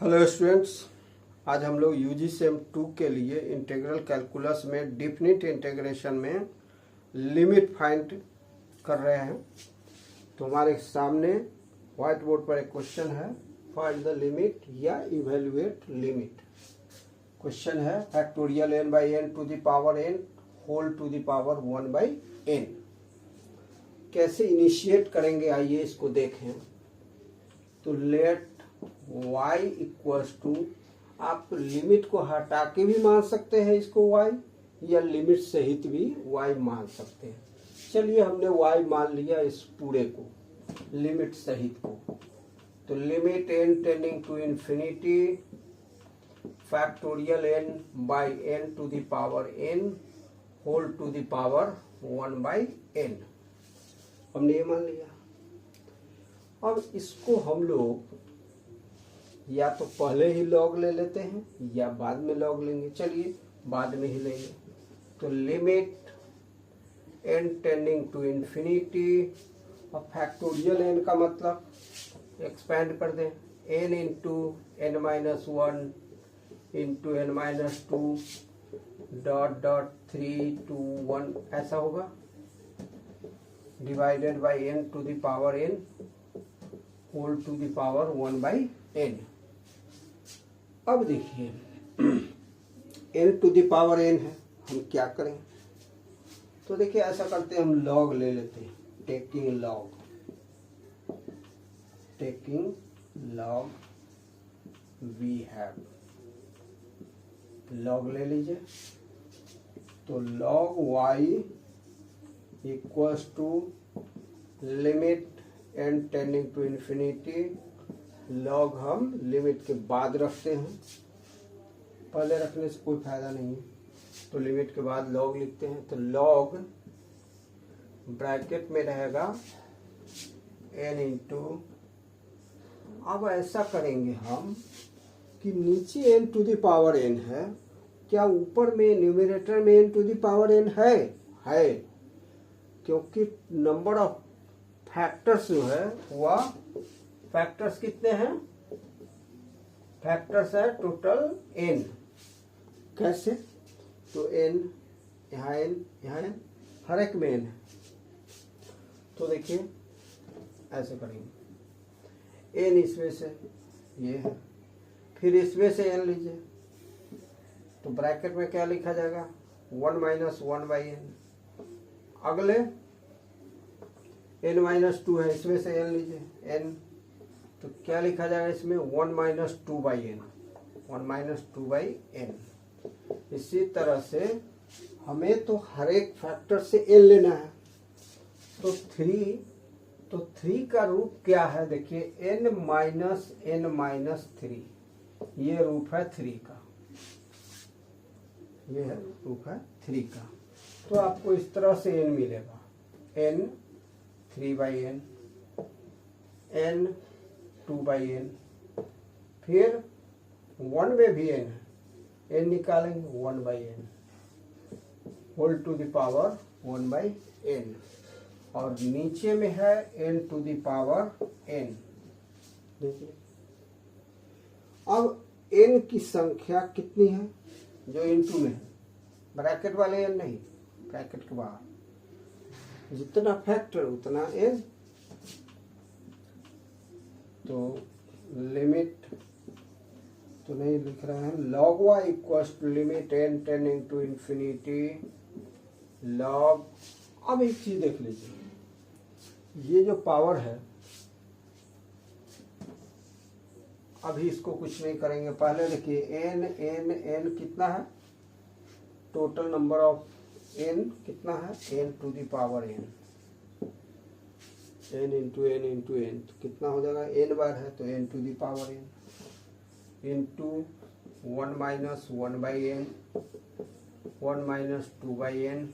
Hello students, आज हम लोग यूजीसीएम 2 के लिए इंटीग्रल कैलकुलस में डिफिनिट इंटीग्रेशन में लिमिट फाइंड कर रहे हैं। तो हमारे सामने व्हाइट बोर्ड पर एक क्वेश्चन है, फाइंड द लिमिट या इवेल्युएट लिमिट। क्वेश्चन है factorial n by n to the power n whole to the power 1 by n। कैसे इनिशिएट करेंगे, आइए इसको देखें। तो लेट y इक्वल्स टू, आप लिमिट को हटा के भी मान सकते हैं इसको y, या लिमिट सहित भी y मान सकते हैं। चलिए हमने y मान लिया इस पूरे को, लिमिट सहित को। तो limit n tending to infinity factorial n by n to the power n whole to the power 1 by n, हमने ये मान लिया। अब इसको हम लोग या तो पहले ही लॉग ले लेते हैं या बाद में लॉग लेंगे। चलिए बाद में ही लेंगे। तो limit n tending to infinity, और फैक्टोरियल n का मतलब एक्सपेंड कर दें, n into n minus 1 into n minus 2 dot dot 3 to 1 ऐसा होगा, divided by n to the power n whole to the power 1 by n। अब देखिए n to the power n है, हम क्या करें। तो देखिए ऐसा करते हैं, हम लॉग ले लेते हैं, taking log we have, log ले लीजिए। तो log y equals to limit n tending to infinity, log हम लिमिट के बाद रखते हैं, पहले रखने से कोई फायदा नहीं है। तो लिमिट के बाद लॉग लिखते हैं। तो लॉग ब्रैकेट में रहेगा n इंटू, अब ऐसा करेंगे हम कि नीचे n to the power n है, क्या ऊपर में न्यूमरेटर में n to the power n है, क्योंकि नंबर ऑफ फैक्टर्स जो है वह फैक्टर्स कितने हैं, फैक्टर्स है टोटल n। कैसे, तो n यहाँ n हर एक में n है। तो देखिए ऐसे करेंगे, n इसमें से ये है, फिर इसमें से n लीजिए। तो ब्रैकेट में क्या लिखा जाएगा, 1 माइनस 1 बाई n। अगले n माइनस 2 है, इसमें से n लीजिए n, तो क्या लिखा जाएगा इसमें 1 minus 2 by n, 1 minus 2 by n. इसी तरह से हमें तो हर एक फैक्टर से n लेना है। तो 3 का रूप क्या है, देखिए n माइनस 3, ये रूप है 3 का, ये है रूप है 3 का। तो आपको इस तरह से n मिलेगा, n 3 by n 2 by n, फिर 1 में भी n है, n निकालेंगे 1 by n whole to the power 1 by n, और नीचे में है n to the power n। देखिए अब n की संख्या कितनी है, जो इनटू में है, ब्रैकेट वाले n नहीं, ब्रैकेट के बाहर जितना फैक्टर उतना n। तो लिमिट तो नहीं लिख रहे हैं, log y equals to limit n tending to infinity log. अब एक चीज देख लीजिए, ये जो पावर है, अभी इसको कुछ नहीं करेंगे, पहले देखिए n कितना है, टोटल नंबर ऑफ n कितना है, n to the power n, n into n तो कितना हो जाएगा, n बार है तो n to the power n into 1 minus 1 by n, 1 minus 2 by n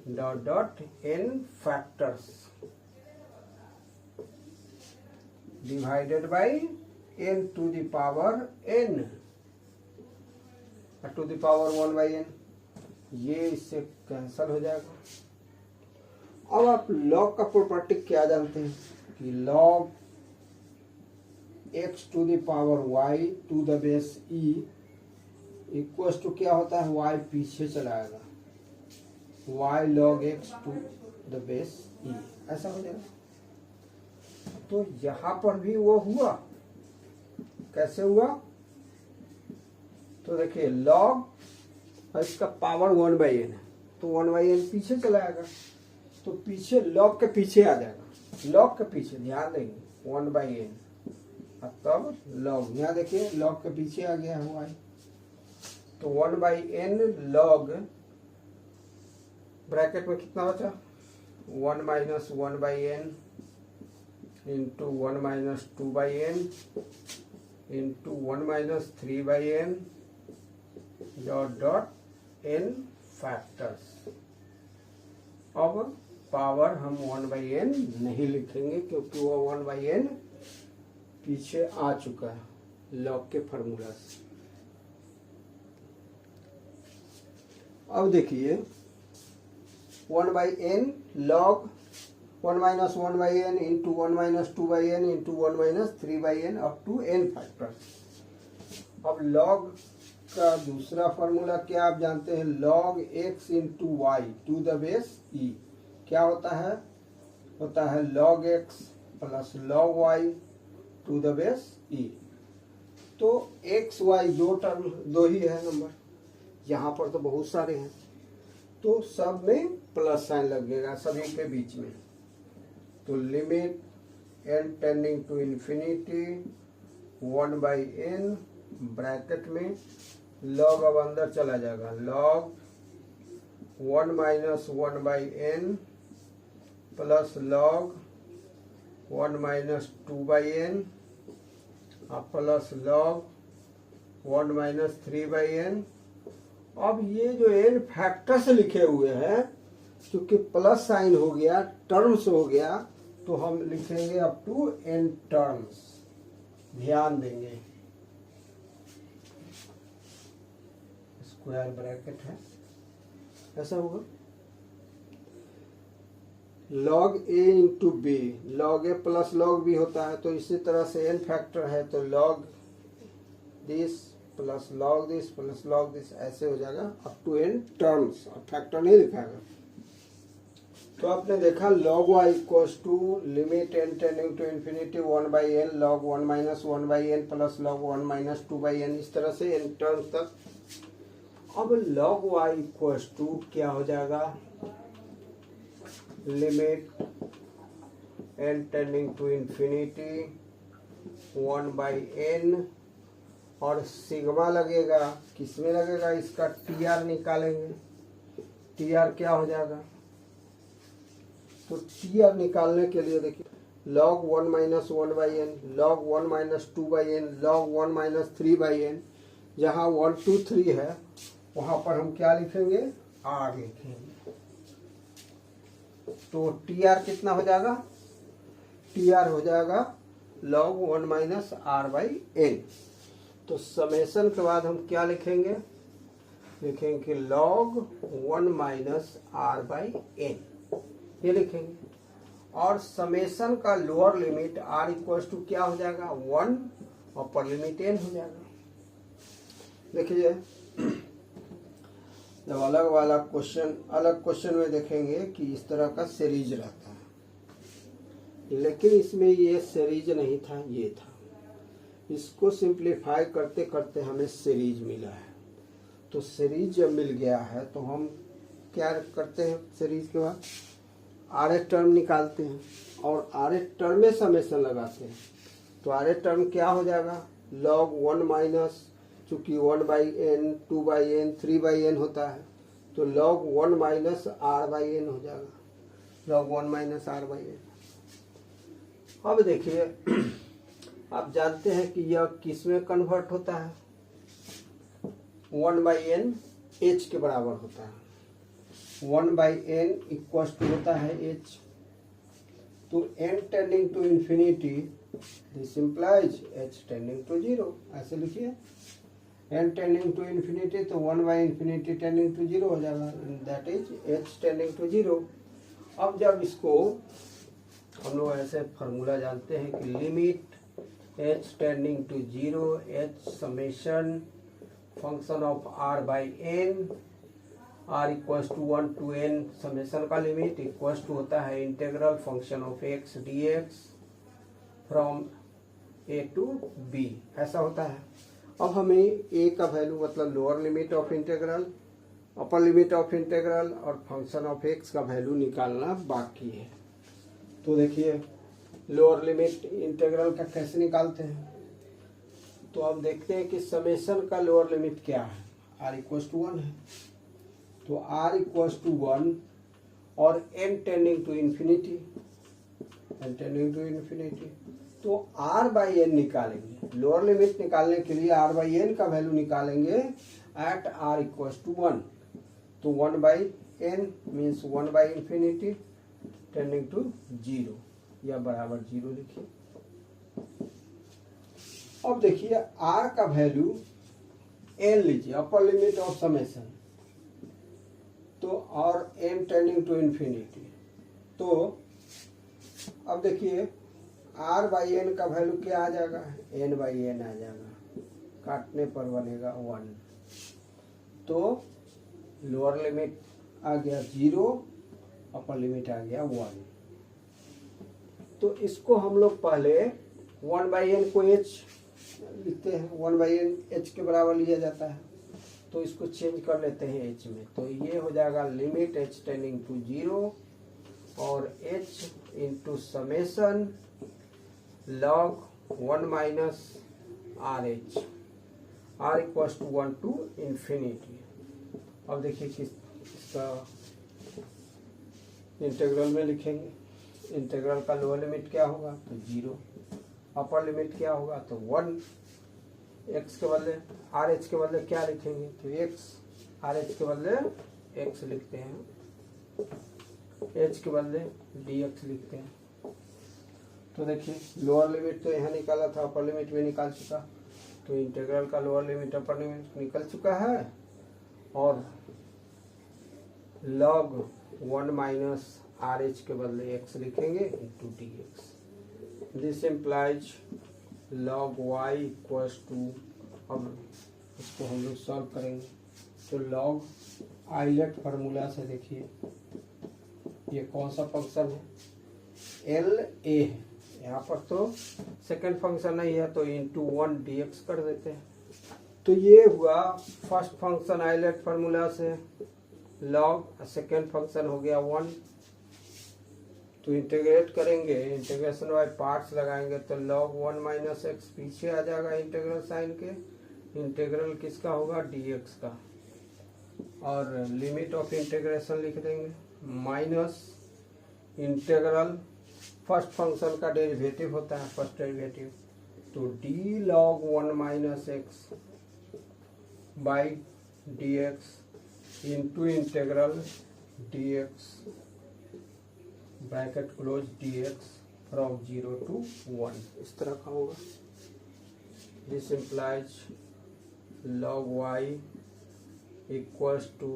dot dot n factors divided by n to the power n to the power 1 by n, ये इससे cancel हो जाएगा। अब आप लॉग का property क्या जानते हैं कि log x to the power y to the base e equal to क्या होता है, वाई पीछे चलाएगा, y log x to the base e, ऐसा हो जाएगा। तो यहां पर भी वो हुआ, कैसे हुआ, तो देखिए लॉग इसका पावर 1/n है, तो 1/n पीछे चलाएगा, तो पीछे लॉग के पीछे आ जाएगा, लॉग के पीछे ध्यान देंगे 1/n, तब लॉग यहाँ देखिए लॉग के पीछे आ गया हुआ है, तो 1/n लॉग ब्रैकेट में कितना बचा, 1 - 1/n into 1 - 2/n into 1 - 3/n dot n factors. अब पावर हम 1/n नहीं लिखेंगे क्योंकि वो 1/n पीछे आ चुका है लॉग के फॉर्मूला से। अब देखिए 1/n log 1 - 1/n into 1 - 2/n into 1 - 3/n up to n factor. अब लॉग का दूसरा फॉर्मूला क्या आप जानते हैं, log x into y to the base e क्या होता है log x plus log y to the base e। तो x y दो ही है नंबर, यहाँ पर तो बहुत सारे हैं, तो सब में प्लस साइन लगेगा सभी के बीच में। तो limit n tending to infinity 1/n bracket में लॉग अब अंदर चला जाएगा, log 1 - 1/n plus log 1 - 2/n plus log 1 - 3/n। अब ये जो n फैक्टर्स लिखे हुए हैं, क्योंकि प्लस साइन हो गया, टर्म्स हो गया, तो हम लिखेंगे अप टू n टर्म्स, ध्यान देंगे, स्क्वायर ब्रैकेट है, ऐसा होगा। Log a into b, log a plus log b होता है, तो इसी तरह से n फैक्टर है, तो log this plus log this plus log this, ऐसे हो जाएगा अप टू n टर्म्स, और फैक्टर नहीं लिखाएगा। तो आपने देखा log y equals to limit n tending to infinity 1/n log 1 - 1/n plus log 1 - 2/n, इस तरह से n टर्म्स तक। अब log y इक्वल्स टू क्या हो जाएगा, limit n tending to infinity 1/n, और सिग्मा लगेगा, किसमें लगेगा, इसका TR निकालेंगे, TR क्या हो जाएगा, तो TR निकालने के लिए देखिए log 1 - 1/n log 1 - 2/n log 1 - 3/n, जहाँ 1 2 3 है वहां पर हम क्या लिखेंगे, R लिखेंगे। तो TR कितना हो जाएगा, TR हो जाएगा log 1 - R/n। तो समेशन के बाद हम क्या लिखेंगे, लिखेंगे कि log 1 - R/n, ये लिखेंगे। और समेशन का lower limit R equals to क्या हो जाएगा, 1, और अपर लिमिट n हो जाएगा। देखिए जब अलग क्वेश्चन में देखेंगे कि इस तरह का सीरीज रहता है, लेकिन इसमें ये सीरीज नहीं था, ये था। इसको सिंप्लीफाई करते करते हमें सीरीज मिला है। तो सीरीज जब मिल गया है तो हम क्या करते हैं, सीरीज के बाद RH टर्म निकालते हैं और RH टर्म में समेशन लगाते हैं। तो RH टर्म क्या हो जाएगा, log 1 माइनस, चूंकि 1/n 2/n 3/n होता है, तो log 1 माइनस R/n हो जाएगा, log 1 माइनस R/n। अब देखिए आप जानते हैं कि यह किस में कन्वर्ट होता है, 1/n h के बराबर होता है, 1/n इक्वल्स टू होता है h। तो n tending to infinity, this implies h tending to 0, ऐसे लिखिए n टेंडिंग टू इंफिनिटी, तो 1/∞ टेंडिंग टू 0 हो जाएगा, that is h tending to 0। अब जब इसको हम लोग ऐसे फार्मूला जानते हैं कि limit h tending to 0, h summation function of r by n, r equals to 1 to n summation का लिमिट इक्वल्स टू होता है integral function of x dx from a to b, ऐसा होता है। अब हमें a का वैल्यू मतलब lower limit of integral, upper limit of integral और फंक्शन ऑफ x का वैल्यू निकालना बाकी है। तो देखिए लोअर लिमिट इंटीग्रल का कैसे निकालते हैं। तो अब देखते हैं कि समेशन का लोअर लिमिट क्या है, r इक्वल्स टू 1 है, तो r इक्वल्स टू 1 और n tending to infinity, n tending to infinity, तो r बाई एन निकालेंगे। लोअर लिमिट निकालने के लिए r बाई एन का वैल्यू निकालेंगे एट r इक्वल्स टू 1, तो 1 by n means 1 by infinity tending to 0 या बराबर 0 लिखिए। अब देखिए r का वैल्यू n लीजिए, अपर लिमिट ऑफ समेशन, तो और n टेंडिंग टू इन्फिनिटी, तो अब देखिए r बाई एन का वैल्यू क्या आ जाएगा, n बाई एन आ जाएगा, काटने पर बनेगा 1, तो लोअर लिमिट आ गया 0, अपर लिमिट आ गया 1। तो इसको हम लोग पहले 1 बाई एन को h लिखते हैं, 1 बाई एन h के बराबर लिया जाता है, तो इसको चेंज कर लेते हैं h में, तो ये हो जाएगा लिमिट h टेंडिंग टू 0 और h into summation log 1 minus r h, r equals to 1 to infinity. अब देखिए किस इसका इंटीग्रल में लिखेंगे, इंटीग्रल का लोअर लिमिट क्या होगा, तो 0, अपर लिमिट क्या होगा, तो 1, x के बदले आर एच के बदले क्या लिखेंगे, तो x, आर एच के बदले x लिखते हैं, h के बदले dx लिखते हैं। तो देखिए लोअर लिमिट तो यहाँ निकाला था, अपर लिमिट भी निकाल चुका, तो इंटीग्रल का लोअर लिमिट अपर लिमिट निकल चुका है, और log 1 माइनस आर एच के बदले x लिखेंगे into d x. This implies log y equals to, अब इसको हम लोग सॉल्व करेंगे, तो log आइलेट फार्मूला से देखिए ये कौन सा फंक्शन है, एल ए है, यहाँ पर तो सेकंड फंक्शन नहीं है, तो इंटू 1 dx कर देते हैं। तो ये हुआ फर्स्ट फंक्शन आइलेट फार्मूला से, लॉग सेकेंड फंक्शन हो गया 1, तो इंटीग्रेट करेंगे, इंटीग्रेशन बाय पार्ट्स लगाएंगे, तो log 1 माइनस एक्स पीछे आ जाएगा इंटीग्रल साइन के, इंटीग्रल किसका होगा, dx का, और लिमिट ऑफ इंटीग्रेशन लिख देंगे माइनस इंटीग्रल फर्स्ट फंक्शन का डेरिवेटिव होता है, फर्स्ट डेरिवेटिव, तो d log 1 minus x by d x into integral dx bracket close dx from 0 to 1, इस तरह का होगा। This implies log y equals to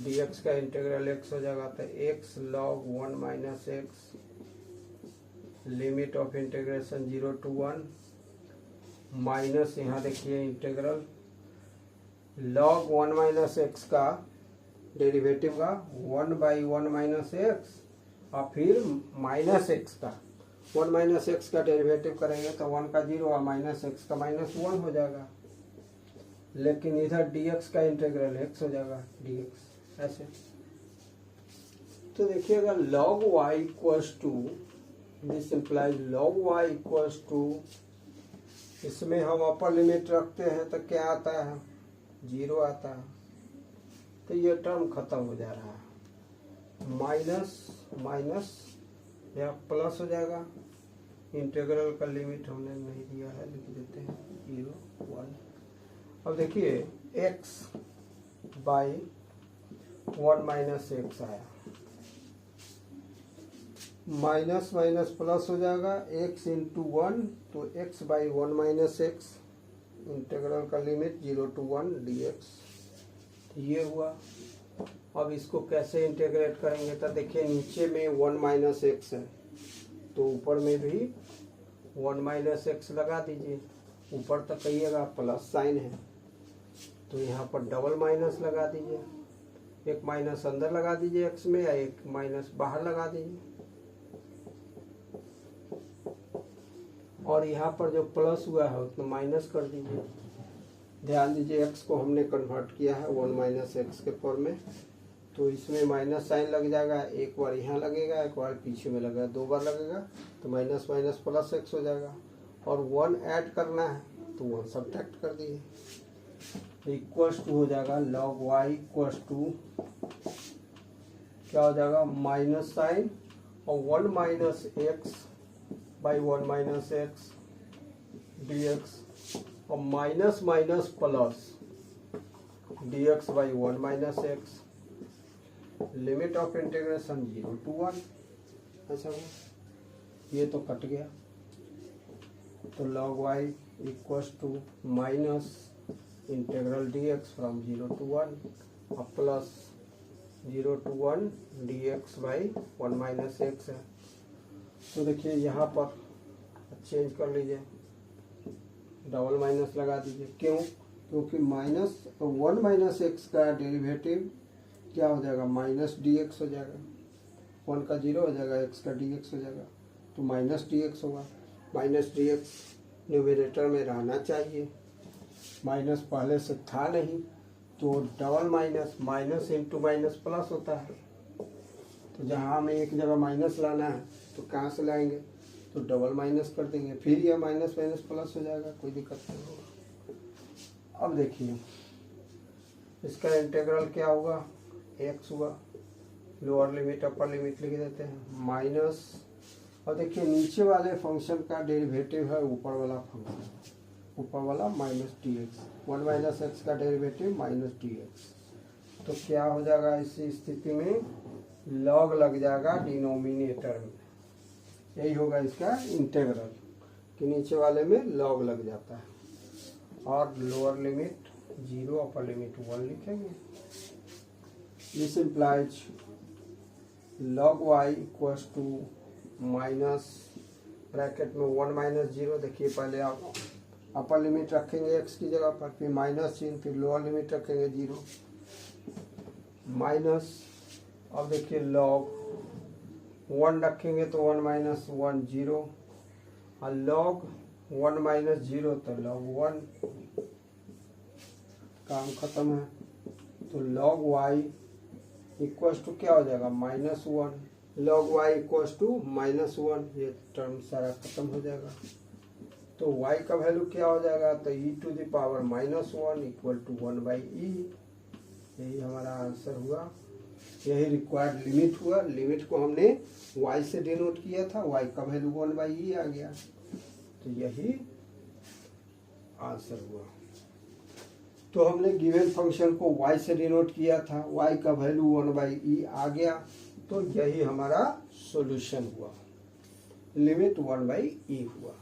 dx का इंटीग्रल x हो जाएगा, तो x log 1 minus x limit of integration 0 to 1 minus, यहाँ देखिए इंटीग्रल log 1 माइनस एक्स का डेरिवेटिव का 1 बाई 1 माइनस एक्स और फिर माइनस एक्स का 1 माइनस एक्स का डेरिवेटिव करेंगे तो 1 का 0 और माइनस एक्स का माइनस 1 हो जाएगा, लेकिन इधर dx का इंटीग्रल x हो जाएगा dx ऐसे। तो देखिएगा log y equals to, this implies log y equals to, इसमें हम अपर लिमिट रखते हैं तो क्या आता है, 0 आता है, तो ये टर्म खत्म हो जा रहा है, माइनस माइनस या प्लस हो जाएगा, इंटीग्रल का लिमिट हमने नहीं दिया है, लिख देते हैं 0 1। अब देखिए x बाई 1 माइनस एक्स आया, माइनस माइनस प्लस हो जाएगा, x इंटू 1, तो x by 1 minus x, integral का लिमिट 0 to 1 dx, ये हुआ। अब इसको कैसे इंटीग्रेट करेंगे, तो देखिए नीचे में 1 माइनस एक्स है, तो ऊपर में भी 1 माइनस एक्स लगा दीजिए, ऊपर तक कहिएगा प्लस साइन है तो यहाँ पर डबल माइनस लगा दीजिए, एक माइनस अंदर लगा दीजिए एक्स में या एक माइनस बाहर लगा दीजिए, और यहाँ पर जो प्लस हुआ है उसमें माइनस कर दीजिए। ध्यान दीजिए एक्स को हमने कन्वर्ट किया है 1 माइनस एक्स के फॉर्म में, तो इसमें माइनस साइन लग जाएगा, एक बार यहाँ लगेगा एक बार पीछे में लगेगा, 2 बार लगेगा तो माइनस माइनस प्लस एक्स हो जाएगा, और 1 ऐड करना है तो 1 सब्ट्रैक्ट कर दिए, इक्वल्स टू हो जाएगा log y इक्वल्स टू क्या हो जाएगा माइनस साइन और 1 minus x by 1 minus x d x और minus minus plus d x by 1 minus x, limit of integration 0 to 1। ऐसा हुआ, ये तो कट गया, तो log y equals to minus integral d x from 0 to 1 और plus 0 to 1 d x by 1 minus x है। तो देखिए यहाँ पर चेंज कर लीजिए, डबल माइनस लगा दीजिए, क्यों? क्योंकि माइनस 1 माइनस एक्स का डेरिवेटिव क्या हो जाएगा माइनस डी एक्स हो जाएगा, 1 का 0 हो जाएगा, एक्स का डी एक्स हो जाएगा, तो माइनस डी एक्स होगा। माइनस डी एक्स न्यूमरेटर में रहना चाहिए, माइनस पहले से था नहीं, तो double minus, minus into minus plus होता है, तो जहाँ हमें एक जगह माइनस लाना है तो कहाँ से लाएंगे, तो डबल माइनस कर देंगे, फिर यह माइनस माइनस प्लस हो जाएगा, कोई दिक्कत नहीं होगा। अब देखिए इसका इंटीग्रल क्या होगा, एक्स हुआ, लोअर लिमिट अपर लिमिट लिख देते हैं माइनस, और देखिए नीचे वाले फंक्शन का डेरिवेटिव है ऊपर वाला फंक्शन, ऊपर वाला minus D x, 1 minus x का डेरिवेटिव माइनस डी एक्स, तो क्या हो जाएगा इसी स्थिति में लॉग लग जाएगा डिनोमिनेटर में, यही होगा इसका इंटीग्रल कि नीचे वाले में लॉग लग जाता है, और लोअर लिमिट 0 अपर लिमिट 1 लिखेंगे। This implies log y equals to minus bracket में 1 माइनस 0, देखिए पहले आप अपर लिमिट रखेंगे x की जगह पर, फिर माइनस चिन्ह, फिर लोअर लिमिट रखेंगे 0 माइनस, अब देखिए log 1 रखेंगे तो 1 माइनस 1 0, और log 1 माइनस 0 तो log 1, काम खत्म है। तो log y इक्वल्स टू क्या हो जाएगा -1, log y इक्वल्स टू -1, ये टर्म सारा खत्म हो जाएगा। तो y का वैल्यू क्या हो जाएगा, तो e to the power -1 equal to 1/e, यही हमारा आंसर हुआ, यही रिक्वायर्ड लिमिट हुआ। लिमिट को हमने y से डिनोट किया था, y का वैल्यू 1/e आ गया, तो यही आंसर हुआ। तो हमने गिवन फंक्शन को y से डिनोट किया था, y का वैल्यू 1/e आ गया, तो यही हमारा सॉल्यूशन हुआ, लिमिट 1/e हुआ।